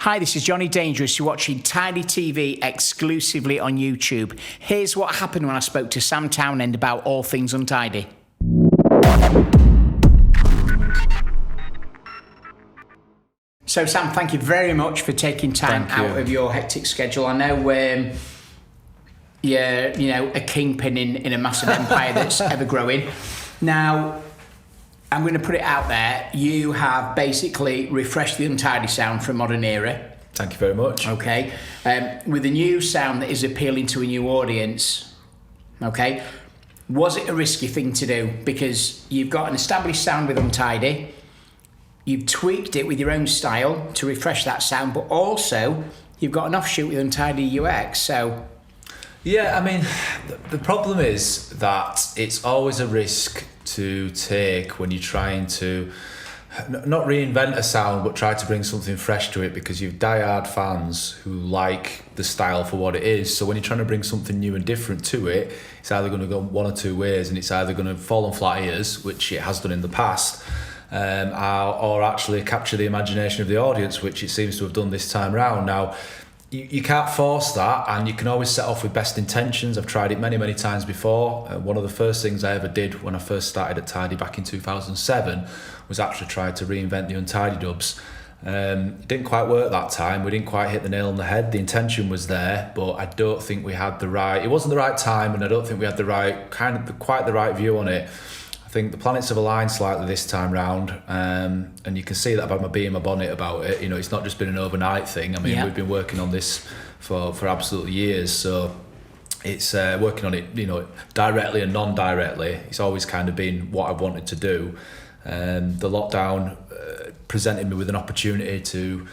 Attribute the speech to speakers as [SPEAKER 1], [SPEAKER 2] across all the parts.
[SPEAKER 1] Hi, this is Johnny Dangerous. You're watching Tidy TV exclusively on YouTube. Here's what happened when I spoke to Sam Townend about all things Untidy. So Sam, thank you very much for taking time out of your hectic schedule. I know you're a kingpin in a massive empire that's ever growing. Now, I'm going to put it out there. You have basically refreshed the Untidy sound for a modern era.
[SPEAKER 2] Thank you very much.
[SPEAKER 1] Okay. With a new sound that is appealing to a new audience. Okay. Was it a risky thing to do? Because you've got an established sound with Untidy. You've tweaked it with your own style to refresh that sound, but also you've got an offshoot with Untidy UX. So,
[SPEAKER 2] yeah, I mean, the problem is that it's always a risk to take when you're trying to not reinvent a sound, but try to bring something fresh to it, because you've diehard fans who like the style for what it is. So when you're trying to bring something new and different to it, it's either going to go one or two ways, and it's either going to fall on flat ears, which it has done in the past, or actually capture the imagination of the audience, which it seems to have done this time round. Now, you can't force that, and you can always set off with best intentions. I've tried it many, many times before. One of the first things I ever did when I first started at Tidy back in 2007 was actually try to reinvent the Untidy dubs. It didn't quite work that time. We didn't quite hit the nail on the head. The intention was there, but I don't think we had it wasn't the right time, and I don't think we had quite the right view on it. I think the planets have aligned slightly this time round, and you can see that about my bee and my bonnet about it. You know, it's not just been an overnight thing. I mean, we've been working on this for absolutely years, so it's working on it, directly and non-directly. It's always kind of been what I wanted to do. The lockdown presented me with an opportunity to,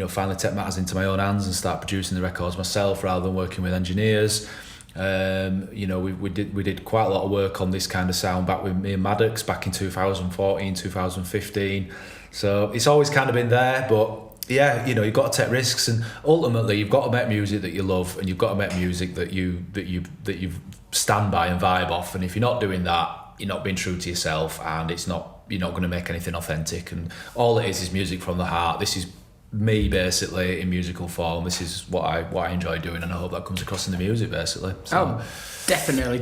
[SPEAKER 2] finally take matters into my own hands and start producing the records myself rather than working with engineers. We did quite a lot of work on this kind of sound back with me and Maddox back in 2014, 2015. So it's always kind of been there, but yeah, you've got to take risks, and ultimately you've got to make music that you love, and you've got to make music that you stand by and vibe off. And if you're not doing that, you're not being true to yourself, and you're not going to make anything authentic. And all it is music from the heart. This is me basically in musical form. This is what I enjoy doing, and I hope that comes across in the music basically. So. Oh,
[SPEAKER 1] definitely.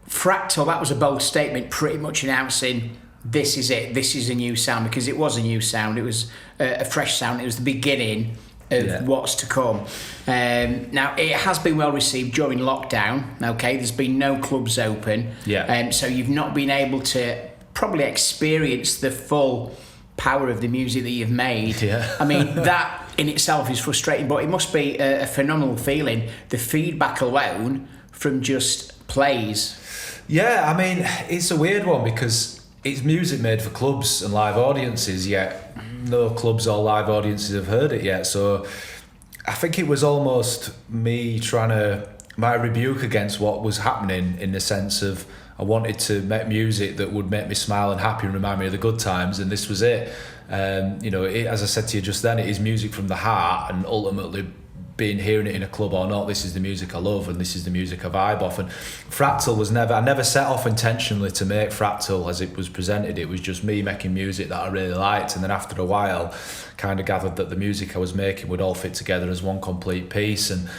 [SPEAKER 1] Fractal, that was a bold statement, pretty much announcing this is it, this is a new sound, because it was a new sound, it was a fresh sound, it was the beginning of what's to come. Now, it has been well received during lockdown, okay? There's been no clubs open, so you've not been able to probably experience the full power of the music that you've made. I mean, that in itself is frustrating, but it must be a phenomenal feeling, the feedback alone from just plays.
[SPEAKER 2] Yeah, I mean, it's a weird one, because it's music made for clubs and live audiences, yet no clubs or live audiences have heard it yet. So I think it was almost me my rebuke against what was happening, in the sense of I wanted to make music that would make me smile and happy and remind me of the good times, and this was it. As I said to you just then, it is music from the heart, and ultimately, hearing it in a club or not, this is the music I love, and this is the music I vibe off. And Fractal was I never set off intentionally to make Fractal as it was presented. It was just me making music that I really liked, and then after a while, kind of gathered that the music I was making would all fit together as one complete piece. And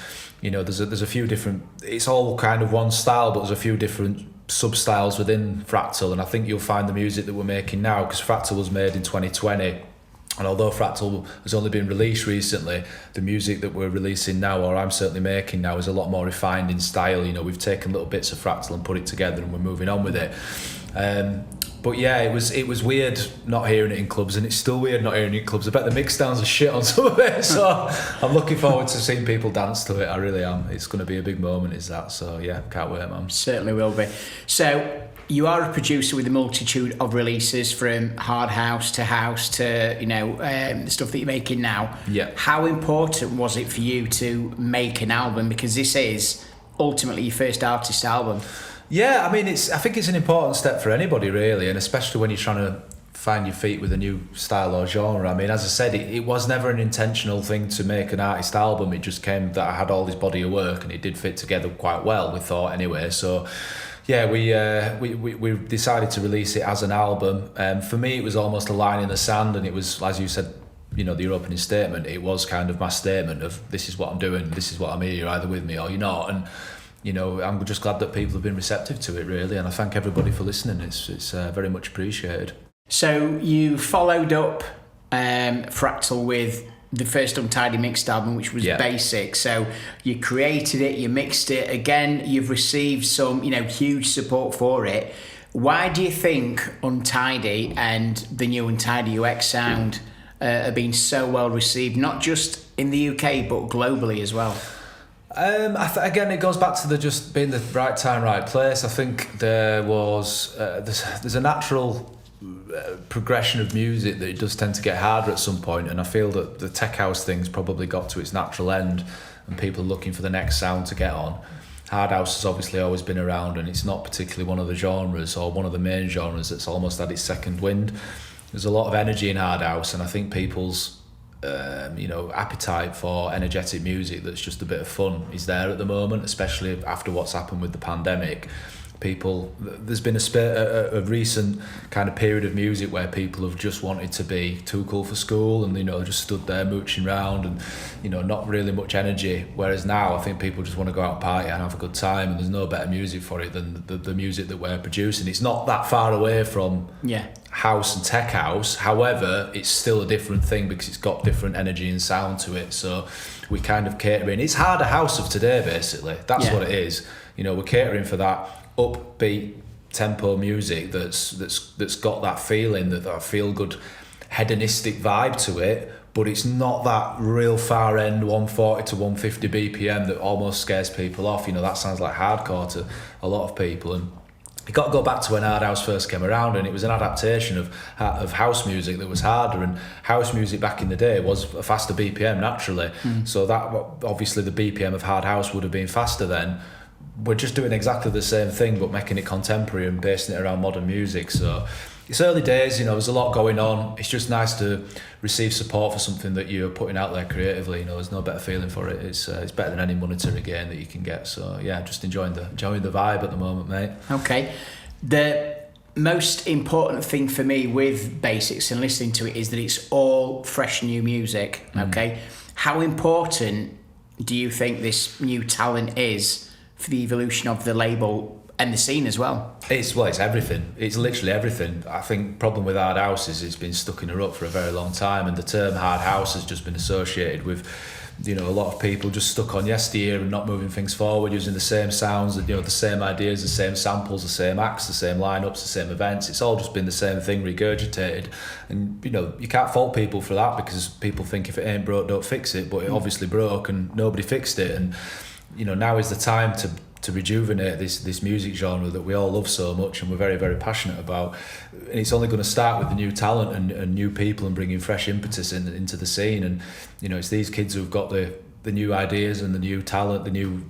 [SPEAKER 2] there's a few different. It's all kind of one style, but there's a few different sub-styles within Fractal, and I think you'll find the music that we're making now, because Fractal was made in 2020, and although Fractal has only been released recently, the music that we're releasing now, or I'm certainly making now, is a lot more refined in style. We've taken little bits of Fractal and put it together, and we're moving on with it. But yeah, it was weird not hearing it in clubs, and it's still weird not hearing it in clubs. I bet the mixdowns are shit on some of it, so I'm looking forward to seeing people dance to it. I really am. It's going to be a big moment, is that? So yeah, can't wait, man.
[SPEAKER 1] Certainly will be. So you are a producer with a multitude of releases, from hard house to the stuff that you're making now.
[SPEAKER 2] Yeah.
[SPEAKER 1] How important was it for you to make an album? Because this is ultimately your first artist album.
[SPEAKER 2] Yeah, I mean, I think it's an important step for anybody, really, and especially when you're trying to find your feet with a new style or genre. I mean, as I said, it was never an intentional thing to make an artist album. It just came that I had all this body of work, and it did fit together quite well, we thought, anyway. So yeah, we decided to release it as an album. For me, it was almost a line in the sand, and it was, as you said, the opening statement, it was kind of my statement of this is what I'm doing, this is what I'm here, you're either with me or you're not. And I'm just glad that people have been receptive to it, really, and I thank everybody for listening. It's very much appreciated.
[SPEAKER 1] So you followed up Fractal with the first Untidy mixed album, which was Basic. So you created it, you mixed it. Again, you've received some, huge support for it. Why do you think Untidy and the new Untidy UX sound are being so well received, not just in the UK, but globally as well?
[SPEAKER 2] Again, it goes back to the just being the right time, right place. I think there was there's a natural progression of music that it does tend to get harder at some point, and I feel that the tech house thing's probably got to its natural end and people are looking for the next sound to get on. Hard house has obviously always been around, and it's not particularly one of the genres or one of the main genres that's almost had its second wind. There's a lot of energy in hard house, and I think people's appetite for energetic music that's just a bit of fun is there at the moment, especially after what's happened with the pandemic. There's been a recent kind of period of music where people have just wanted to be too cool for school, and just stood there mooching around and not really much energy, whereas now I think people just want to go out and party and have a good time, and there's no better music for it than the music that we're producing. It's not that far away from house and tech house, however it's still a different thing because it's got different energy and sound to it, so we kind of catering. It's harder house of today, basically. That's what it is. We're catering for that upbeat tempo music that's got that feeling, that feel good hedonistic vibe to it, but it's not that real far end 140 to 150 BPM that almost scares people off. That sounds like hardcore to a lot of people, and you got to go back to when hard house first came around, and it was an adaptation of house music that was harder, and house music back in the day was a faster BPM naturally, so that obviously the BPM of hard house would have been faster then. We're just doing exactly the same thing but making it contemporary and basing it around modern music. So it's early days, there's a lot going on. It's just nice to receive support for something that you're putting out there creatively. There's no better feeling for it. It's better than any monetary gain that you can get. So yeah, just enjoying the vibe at the moment, mate. Okay.
[SPEAKER 1] The most important thing for me with Basics and listening to it is that it's all fresh new music. Okay. How important do you think this new talent is for the evolution of the label and the scene as well?
[SPEAKER 2] It's everything. It's literally everything. I think problem with hard house is it's been stuck in a rut for a very long time, and the term hard house has just been associated with a lot of people just stuck on yesteryear and not moving things forward, using the same sounds, the same ideas, the same samples, the same acts, the same lineups, the same events. It's all just been the same thing regurgitated, and you can't fault people for that because people think if it ain't broke, don't fix it, but it obviously broke and nobody fixed it. And now is the time to rejuvenate this music genre that we all love so much and we're very, very passionate about. And it's only going to start with the new talent and new people and bringing fresh impetus into the scene. And it's these kids who've got the new ideas and the new talent, the new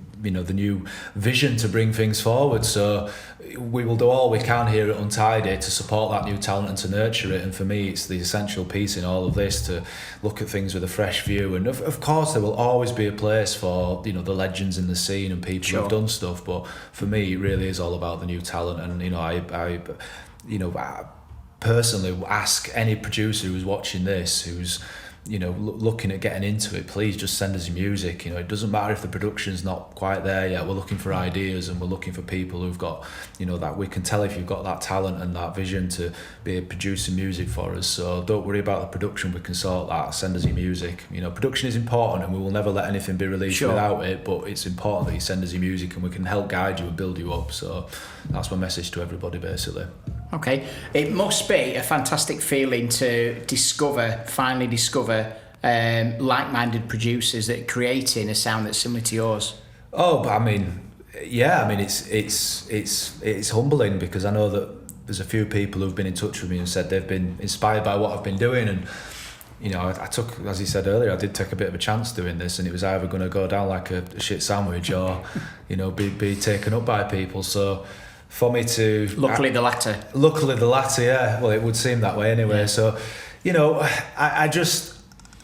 [SPEAKER 2] vision to bring things forward. So we will do all we can here at Untidy to support that new talent and to nurture it. And for me, it's the essential piece in all of this to look at things with a fresh view. And of course, there will always be a place for the legends in the scene and people who've done stuff. But for me, it really is all about the new talent. And I personally ask any producer who's watching this, who's looking at getting into it, please just send us your music. It doesn't matter if the production's not quite there yet. We're looking for ideas and we're looking for people who've got that we can tell if you've got that talent and that vision to be producing music for us. So don't worry about the production, we can sort that. Send us your music. Production is important and we will never let anything be released without it, but it's important that you send us your music and we can help guide you and build you up. So that's my message to everybody, basically.
[SPEAKER 1] Okay, it must be a fantastic feeling to finally discover like-minded producers that are creating a sound that's similar to yours.
[SPEAKER 2] Oh, but it's humbling because I know that there's a few people who've been in touch with me and said they've been inspired by what I've been doing, and I took, as he said earlier, I did take a bit of a chance doing this, and it was either going to go down like a shit sandwich or be taken up by people. So for me to...
[SPEAKER 1] Luckily the latter,
[SPEAKER 2] yeah. Well, it would seem that way anyway. Yeah. So, I just...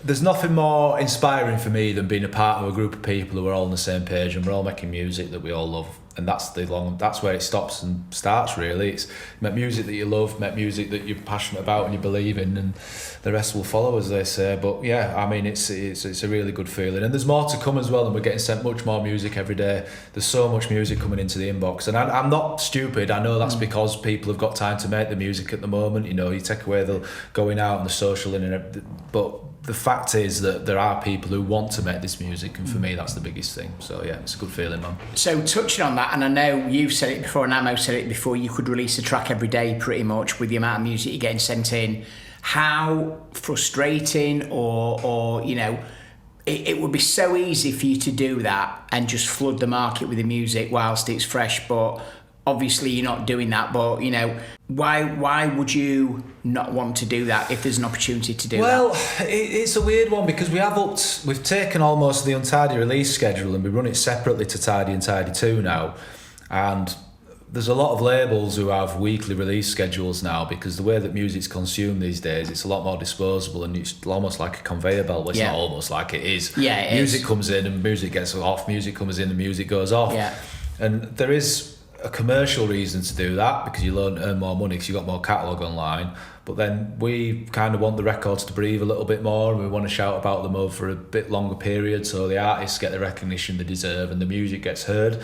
[SPEAKER 2] There's nothing more inspiring for me than being a part of a group of people who are all on the same page and we're all making music that we all love. and that's where it stops and starts really. It's make music that you love, make music that you're passionate about and you believe in, and the rest will follow, as they say. But yeah, I mean, it's a really good feeling, and there's more to come as well, and we're getting sent much more music every day. There's so much music coming into the inbox, and I'm not stupid. I know that's because people have got time to make the music at the moment. You know, you take away the going out and the social but the fact is that there are people who want to make this music, and for me that's the biggest thing. So yeah, it's a good feeling, man.
[SPEAKER 1] So touching on that, and I know you've said it before and Amo said it before, you could release a track every day pretty much with the amount of music you're getting sent in. How frustrating or you know, it would be so easy for you to do that and just flood the market with the music whilst it's fresh, but obviously you're not doing that. But you know, why would you not want to do that if there's an opportunity to do that?
[SPEAKER 2] Well, it's a weird one because we've taken almost the Untidy release schedule and we run it separately to Tidy and Tidy 2 now, and there's a lot of labels who have weekly release schedules now because the way that music's consumed these days, it's a lot more disposable and it's almost like a conveyor belt. Well, it's not almost like it is.
[SPEAKER 1] Yeah, it
[SPEAKER 2] music
[SPEAKER 1] is.
[SPEAKER 2] Comes in and music gets off, music comes in and music goes off.
[SPEAKER 1] Yeah.
[SPEAKER 2] And there is a commercial reason to do that because you earn more money because you've got more catalogue online. But then we kind of want the records to breathe a little bit more and we want to shout about them over a bit longer period so the artists get the recognition they deserve and the music gets heard.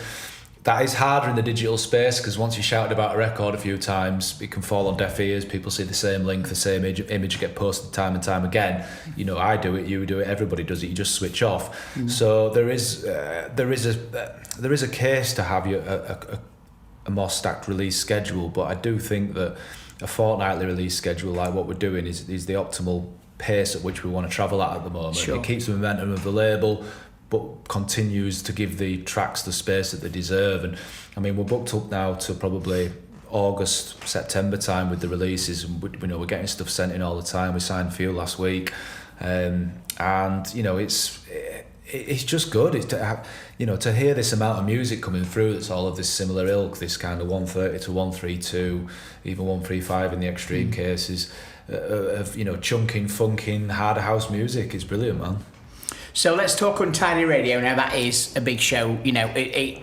[SPEAKER 2] That is harder in the digital space because once you shouted about a record a few times, it can fall on deaf ears. People see the same link, the same image get posted time and time again. You know, I do it, you do it, everybody does it. You just switch off. So there is a case to have a more stacked release schedule, but I do think that a fortnightly release schedule like what we're doing is the optimal pace at which we want to travel at the moment.
[SPEAKER 1] Sure.
[SPEAKER 2] It keeps the momentum of the label, but continues to give the tracks the space that they deserve. And I mean, we're booked up now to probably August, September time with the releases, and we know we're getting stuff sent in all the time. We signed Feel last week, and you know it's just good. It's to hear this amount of music coming through that's all of this similar ilk, this kind of 130 to 132, even 135 in the extreme cases of chunking, funking, harder house music. It's brilliant, man.
[SPEAKER 1] So let's talk Untidy Radio now. That is a big show. You know, it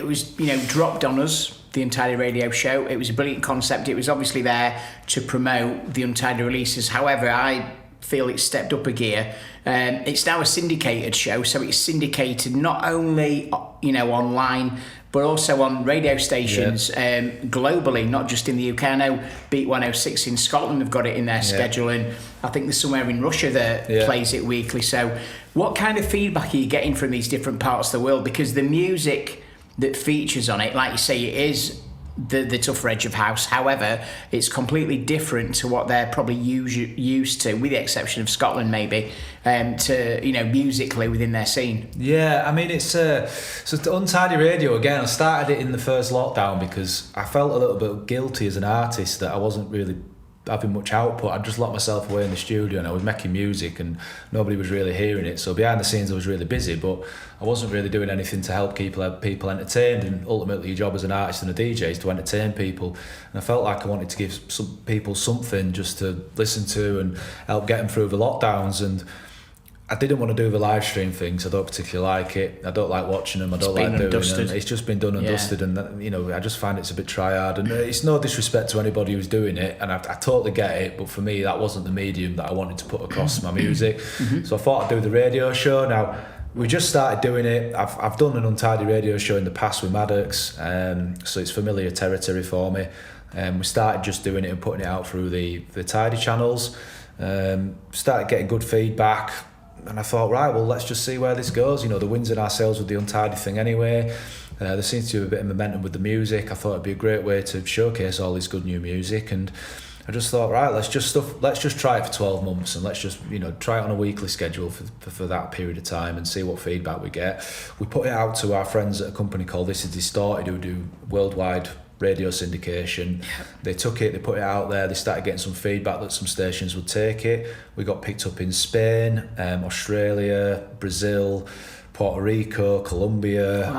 [SPEAKER 1] was dropped on us, the Untidy Radio show. It was a brilliant concept. It was obviously there to promote the Untidy releases. However, I feel it's stepped up a gear. It's now a syndicated show, so it's syndicated not only online but also on radio stations globally, not just in the UK. I know Beat 106 in Scotland have got it in their schedule, and I think there's somewhere in Russia that plays it weekly. So what kind of feedback are you getting from these different parts of the world? Because the music that features on it, like you say, it is the tougher edge of house. However, it's completely different to what they're probably used to, with the exception of Scotland maybe, to musically within their scene.
[SPEAKER 2] Yeah, I mean, it's so Untidy Radio again. I started it in the first lockdown because I felt a little bit guilty as an artist that I wasn't really having much output. I just locked myself away in the studio and I was making music and nobody was really hearing it. So behind the scenes I was really busy, but I wasn't really doing anything to help people entertained. And ultimately your job as an artist and a DJ is to entertain people. And I felt like I wanted to give some people something just to listen to and help get them through the lockdowns. And I didn't want to do the live stream things. I don't particularly like it. I don't like watching them. I don't like doing them. It's just been done and dusted, and I just find it's a bit try-hard. And it's no disrespect to anybody who's doing it, and I totally get it. But for me, that wasn't the medium that I wanted to put across my music. So I thought I'd do the radio show. Now we just started doing it. I've done an Untidy radio show in the past with Maddox, so it's familiar territory for me. We started just doing it and putting it out through the Tidy channels. Started getting good feedback. And I thought, right, well, let's just see where this goes. The wind's in our sails with the Untidy thing anyway. There seems to be a bit of momentum with the music. I thought it'd be a great way to showcase all this good new music. And I just thought, right, let's just try it for 12 months and let's just, try it on a weekly schedule for that period of time and see what feedback we get. We put it out to our friends at a company called This Is Distorted, who do worldwide radio syndication. They took it, they put it out there, they started getting some feedback that some stations would take it. We got picked up in Spain, Australia, Brazil, Puerto Rico, Colombia,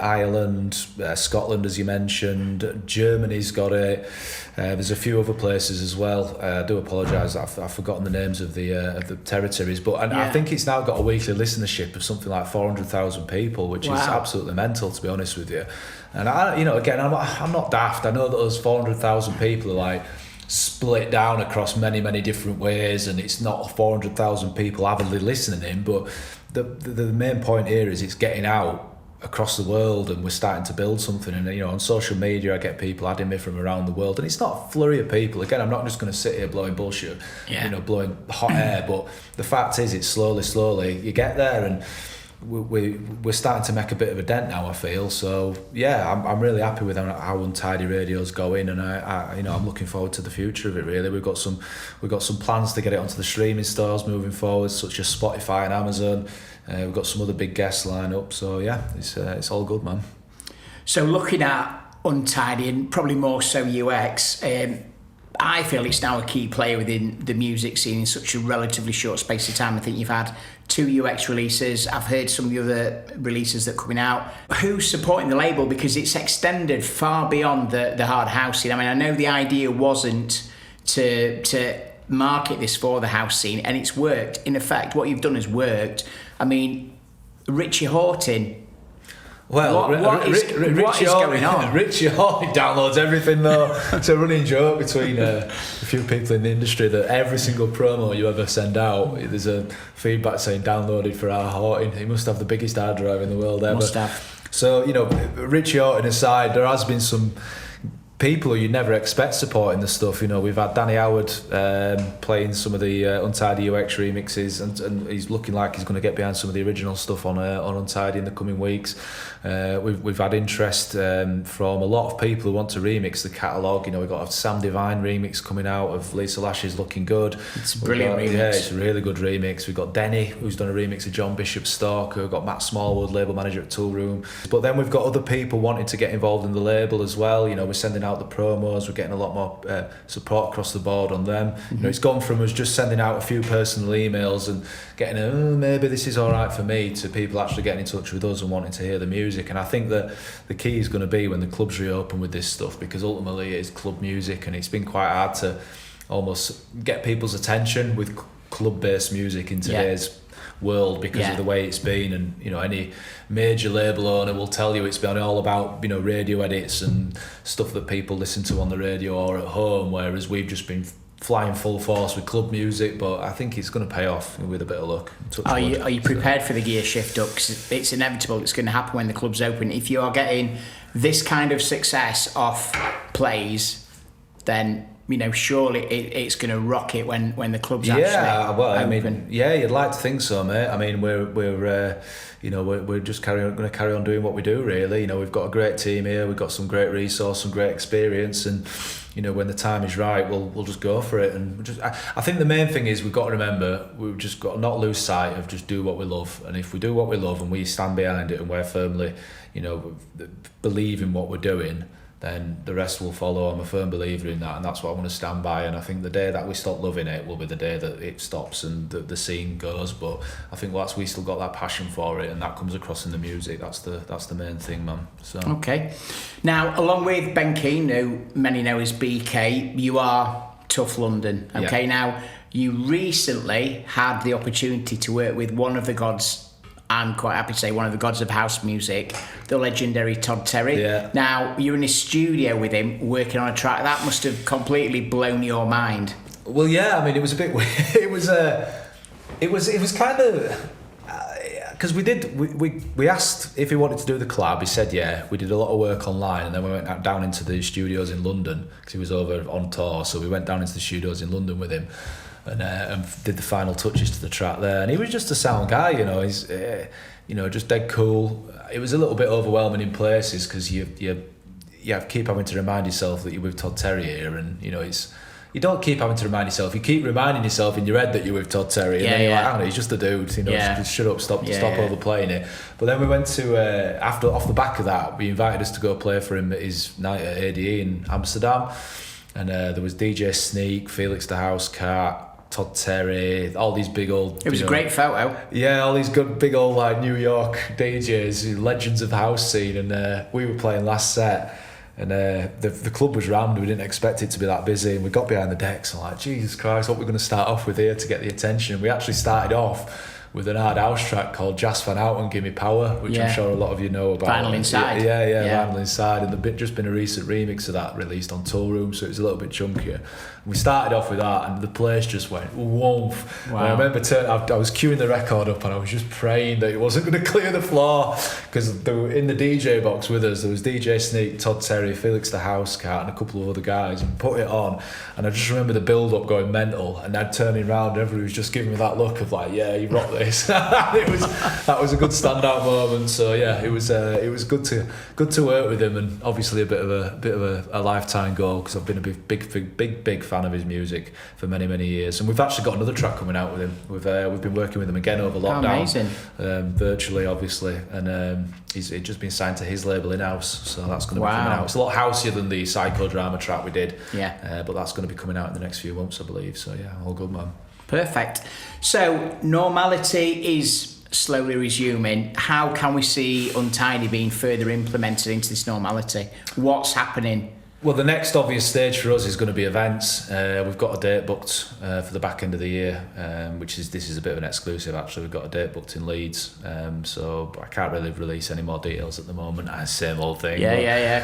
[SPEAKER 2] Ireland, Scotland, as you mentioned. Germany's got it. There's a few other places as well. I do apologise, I've forgotten the names of the territories, but I think it's now got a weekly listenership of something like 400,000 people, which is absolutely mental, to be honest with you. And I'm not daft. I know that those 400,000 people are like split down across many, many different ways, and it's not 400,000 people avidly listening in, but the main point here is it's getting out across the world, and we're starting to build something. And on social media I get people adding me from around the world, and it's not a flurry of people. Again, I'm not just going to sit here blowing bullshit, blowing hot air, but the fact is it's slowly you get there, and we're starting to make a bit of a dent now, I feel. So I'm really happy with how Untidy Radio's going, and I'm looking forward to the future of it. Really, we've got some plans to get it onto the streaming stores moving forward, such as Spotify and Amazon. We've got some other big guests lined up, so it's all good, man.
[SPEAKER 1] So looking at Untidy, and probably more so UX, I feel it's now a key player within the music scene in such a relatively short space of time. I think you've had 2 UX releases. I've heard some of the other releases that are coming out. Who's supporting the label? Because it's extended far beyond the hard house scene. I mean, I know the idea wasn't to market this for the house scene, and it's worked. In effect, what you've done has worked. I mean, Richie Hawtin.
[SPEAKER 2] Well,
[SPEAKER 1] what is going on?
[SPEAKER 2] Richie Hawtin downloads everything, though. It's a running joke between a few people in the industry that every single promo you ever send out, there's a feedback saying downloaded for our Hawtin. He must have the biggest hard drive in the world ever.
[SPEAKER 1] Must have.
[SPEAKER 2] So, Richie Hawtin aside, there has been some people who you never expect supporting the stuff. We've had Danny Howard playing some of the Untidy UX remixes, and he's looking like he's going to get behind some of the original stuff on Untidy in the coming weeks. We've had interest from a lot of people who want to remix the catalogue. We've got a Sam Divine remix coming out of Lisa Lash's Looking Good.
[SPEAKER 1] It's a brilliant remix.
[SPEAKER 2] Yeah, it's a really good remix. We've got Denny, who's done a remix of John Bishop's Stalker. We've got Matt Smallwood, label manager at Tool Room. But then we've got other people wanting to get involved in the label as well. We're sending out the promos. We're getting a lot more support across the board on them.
[SPEAKER 1] Mm-hmm.
[SPEAKER 2] It's gone from us just sending out a few personal emails and getting maybe this is all right for me, to people actually getting in touch with us and wanting to hear the music. And I think that the key is going to be when the clubs reopen with this stuff, because ultimately it is club music, and it's been quite hard to almost get people's attention with club-based music in today's world because of the way it's been. And any major label owner will tell you it's been all about radio edits and stuff that people listen to on the radio or at home, whereas we've just been flying full force with club music. But I think it's going to pay off with a bit of luck.
[SPEAKER 1] Are you prepared for the gear shift up? Because it's inevitable. It's going to happen when the club's open. If you are getting this kind of success off plays, then surely it's going to rock it when the club's actually open.
[SPEAKER 2] You'd like to think so, mate. I mean, we're just going to carry on doing what we do, really. We've got a great team here. We've got some great resource, some great experience, and when the time is right, we'll just go for it. And I think the main thing is we've got to remember, we've just got to not lose sight of just do what we love. And if we do what we love and we stand behind it and we're firmly, believe in what we're doing, then the rest will follow. I'm a firm believer in that, and that's what I want to stand by. And I think the day that we stop loving it will be the day that it stops and the scene goes. But I think we still got that passion for it, and that comes across in the music. That's the main thing, man. So
[SPEAKER 1] okay. Now, along with Ben Keane, who many know as BK, you are Tough London. Okay. Now, you recently had the opportunity to work with one of the gods. I'm quite happy to say one of the gods of house music, the legendary Todd Terry.
[SPEAKER 2] Yeah.
[SPEAKER 1] Now, you're in a studio with him working on a track. That must have completely blown your mind.
[SPEAKER 2] Well, yeah, I mean, it was a bit weird. It was kind of... Because we asked if he wanted to do the collab. He said yeah. We did a lot of work online, and then we went down into the studios in London because he was over on tour. So we went down into the studios in London with him. And did the final touches to the track there, and he was just a sound guy, he's just dead cool. It was a little bit overwhelming in places because you keep having to remind yourself that you're with Todd Terry here, and you don't keep having to remind yourself, you keep reminding yourself in your head that you're with Todd Terry, and then you're like, hang on, he's just a dude, just shut up, stop overplaying it. But then we went to off the back of that, we invited us to go play for him at his night at ADE in Amsterdam, and there was DJ Sneak, Felix the House Cat, Todd Terry, all these big old...
[SPEAKER 1] It was a great photo.
[SPEAKER 2] Yeah, all these good big old like New York DJs, legends of the house scene, and we were playing last set, and the club was rammed. We didn't expect it to be that busy, and we got behind the decks and like, Jesus Christ, what we're going to start off with here to get the attention. We actually started off with an hard house track called Jas Van Houten, Give Me Power, which I'm sure a lot of you know about.
[SPEAKER 1] Vinyl Inside.
[SPEAKER 2] Yeah, Vinyl Inside, and there's just been a recent remix of that released on Tool Room, so it was a little bit chunkier. And we started off with that, and the place just went woof. Wow. I remember I was queuing the record up, and I was just praying that it wasn't going to clear the floor, because in the DJ box with us, there was DJ Sneak, Todd Terry, Felix the House Cat, and a couple of other guys, and put it on, and I just remember the build-up going mental, and then turning around, and everybody was just giving me that look of like, yeah, you rock this. That was a good standout moment. So yeah, it was good to work with him, and obviously a bit of a lifetime goal, because I've been a big fan of his music for many years. And we've actually got another track coming out with him. We've been working with him again over lockdown, virtually obviously, and he's just been signed to his label in-house, so that's going to be coming out. It's a lot houseier than the psychodrama track we did, but that's going to be coming out in the next few months, I believe. So yeah, all good, man.
[SPEAKER 1] Perfect. So normality is slowly resuming. How can we see Untidy being further implemented into this normality? What's happening?
[SPEAKER 2] Well, the next obvious stage for us is going to be events. We've got a date booked for the back end of the year, this is a bit of an exclusive actually. We've got a date booked in Leeds, so I can't really release any more details at the moment. Same old thing.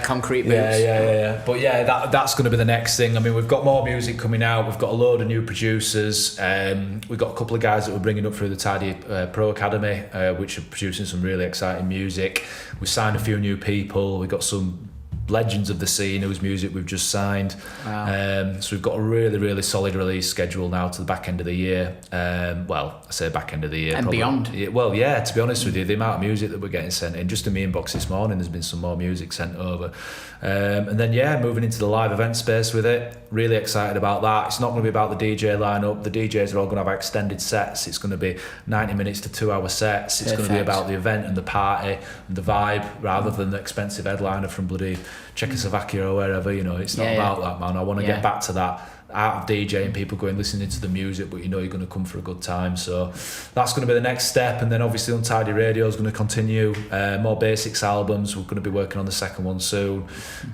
[SPEAKER 1] Concrete boots.
[SPEAKER 2] Yeah. But yeah, that's going to be the next thing. I mean, we've got more music coming out. We've got a load of new producers. We've got a couple of guys that we're bringing up through the Tidy Pro Academy, which are producing some really exciting music. We signed a few new people. We've got some legends of the scene whose music we've just signed. Wow. So we've got a really solid release schedule now to the back end of the year. Well, I say back end of the year.
[SPEAKER 1] And
[SPEAKER 2] probably.
[SPEAKER 1] Beyond.
[SPEAKER 2] Well, yeah, to be honest with you, the amount of music that we're getting sent in, just in my inbox this morning, there's been some more music sent over. And then, moving into the live event space with it. Really excited about that. It's not going to be about the DJ lineup. The DJs are all going to have extended sets. It's going to be 90 minutes to 2 hour sets. It's going to be about the event and the party and the vibe, rather than the expensive headliner from bloody Czechoslovakia or wherever. It's not about that, man. I want to get back to that art of DJing, people going listening to the music, but you're going to come for a good time. So that's going to be the next step. And then obviously Untidy Radio is going to continue. More basics albums. We're going to be working on the second one soon.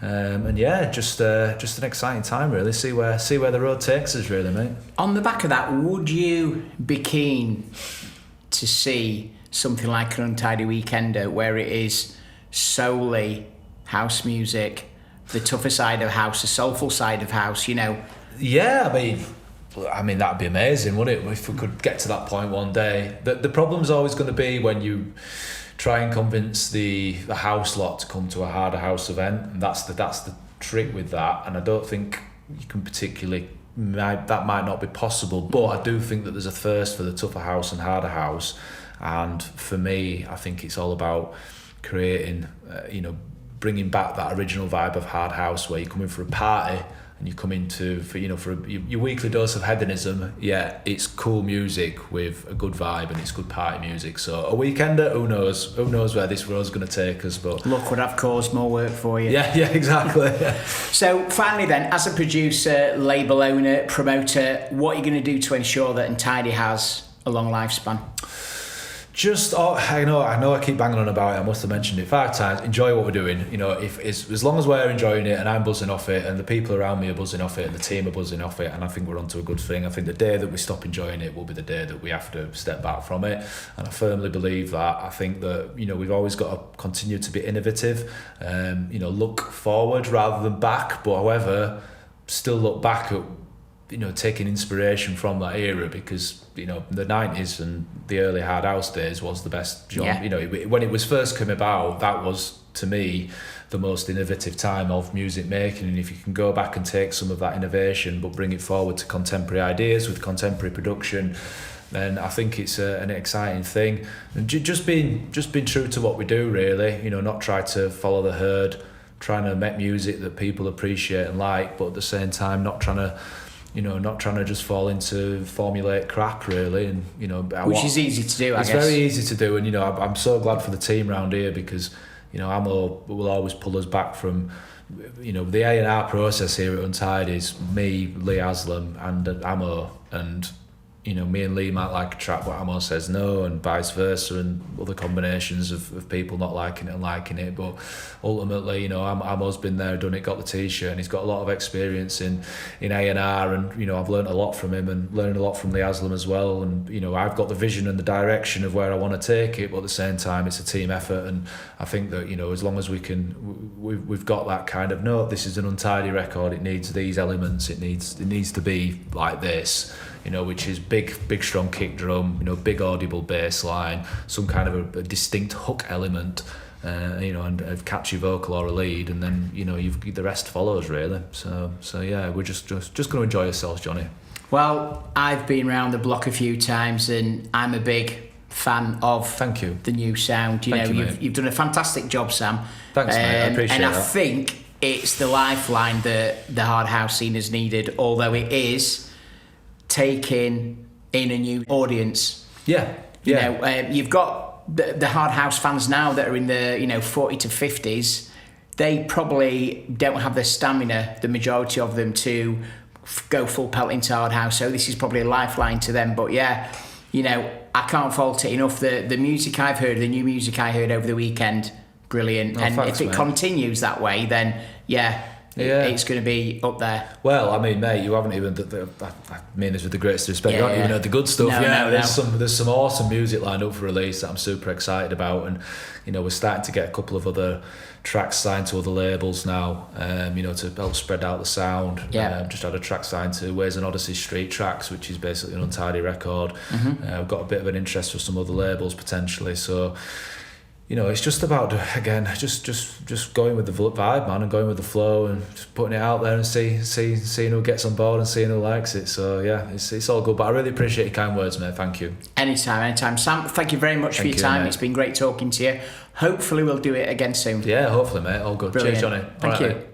[SPEAKER 2] And just an exciting time, really. See where the road takes us, really, mate.
[SPEAKER 1] On the back of that, would you be keen to see something like an Untidy Weekender where it is solely house music, the tougher side of house, the soulful side of house,
[SPEAKER 2] Yeah, I mean that'd be amazing, wouldn't it? If we could get to that point one day. The problem's always going to be when you try and convince the house lot to come to a harder house event, and that's the trick with that. And I don't think you can particularly. That might not be possible, but I do think that there's a thirst for the tougher house and harder house. And for me, I think it's all about creating, bringing back that original vibe of hard house, where you come in for a party and you come into for your weekly dose of hedonism. Yeah, it's cool music with a good vibe, and it's good party music. So a weekender, who knows where this road's going to take us, but
[SPEAKER 1] luck would have caused more work for you.
[SPEAKER 2] Yeah, exactly.
[SPEAKER 1] So finally then, as a producer, label owner, promoter, what are you going to do to ensure that Untidy has a long lifespan?
[SPEAKER 2] I know I keep banging on about it. I must have mentioned it 5 times. Enjoy what we're doing. If it's, as long as we're enjoying it and I'm buzzing off it and the people around me are buzzing off it and the team are buzzing off it, and I think we're onto a good thing. I think the day that we stop enjoying it will be the day that we have to step back from it. And I firmly believe that. I think that we've always got to continue to be innovative. Look forward rather than back. But however, still look back at taking inspiration from that era, because the 90s and the early hard house days was the best genre. When it was first come about, that was to me the most innovative time of music making. And if you can go back and take some of that innovation but bring it forward to contemporary ideas with contemporary production, then I think it's an exciting thing. And just being true to what we do, really. Not try to follow the herd, trying to make music that people appreciate and like, but at the same time not trying to just fall into formulaic crap, really. And
[SPEAKER 1] which is easy to do, I guess.
[SPEAKER 2] It's very easy to do, and I'm so glad for the team around here, because Amo will always pull us back from the A&R process here at Untidy is me, Lee Aslam, and Amo, and me and Lee might like a track, but Amo says no, and vice versa, and other combinations of people not liking it and liking it. But ultimately, Amo's been there, done it, got the t-shirt, and he's got a lot of experience in A&R, and I've learned a lot from him and learned a lot from Lee Haslam as well. And I've got the vision and the direction of where I want to take it, but at the same time, it's a team effort. And I think that as long as we've got that kind of, no, this is an Untidy record. It needs these elements. It needs to be like this. Which is big strong kick drum, big audible bass line, some kind of a distinct hook element, and a catchy vocal or a lead, and then the rest follows really. So yeah, we're just going to enjoy ourselves, Johnny.
[SPEAKER 1] Well, I've been around the block a few times, and I'm a big fan of
[SPEAKER 2] Thank you.
[SPEAKER 1] The new sound. You've done a fantastic job, Sam.
[SPEAKER 2] Thanks, mate. I appreciate that.
[SPEAKER 1] And I think it's the lifeline that the hard house scene has needed, although it is taking in a new audience. You've got the hard house fans now that are in the 40 to 50s. They probably don't have the stamina, the majority of them, to go full pelt into hard house. So this is probably a lifeline to them. But yeah, I can't fault it enough. The music I've heard, the new music I heard over the weekend, brilliant.
[SPEAKER 2] Oh,
[SPEAKER 1] and
[SPEAKER 2] thanks,
[SPEAKER 1] if it
[SPEAKER 2] mate.
[SPEAKER 1] continues that way, then it's going to be up there.
[SPEAKER 2] Well, I mean, mate, you haven't even. I mean this with the greatest respect. You haven't even heard the good stuff. There's some awesome music lined up for release that I'm super excited about, and we're starting to get a couple of other tracks signed to other labels now. To help spread out the sound. Just had a track signed to Ways and Odyssey Street Trax, which is basically an Untidy record. I've got a bit of an interest for some other labels potentially. So. It's just about, again, just going with the vibe, man, and going with the flow, and just putting it out there and seeing who gets on board and seeing who likes it. So yeah, it's all good. But I really appreciate your kind words, mate. Thank you. Anytime.
[SPEAKER 1] Sam, thank you very much for your time. Mate. It's been great talking to you. Hopefully we'll do it again soon.
[SPEAKER 2] Yeah, hopefully, mate. All good.
[SPEAKER 1] Brilliant.
[SPEAKER 2] Cheers, Johnny.
[SPEAKER 1] Thank you. Mate.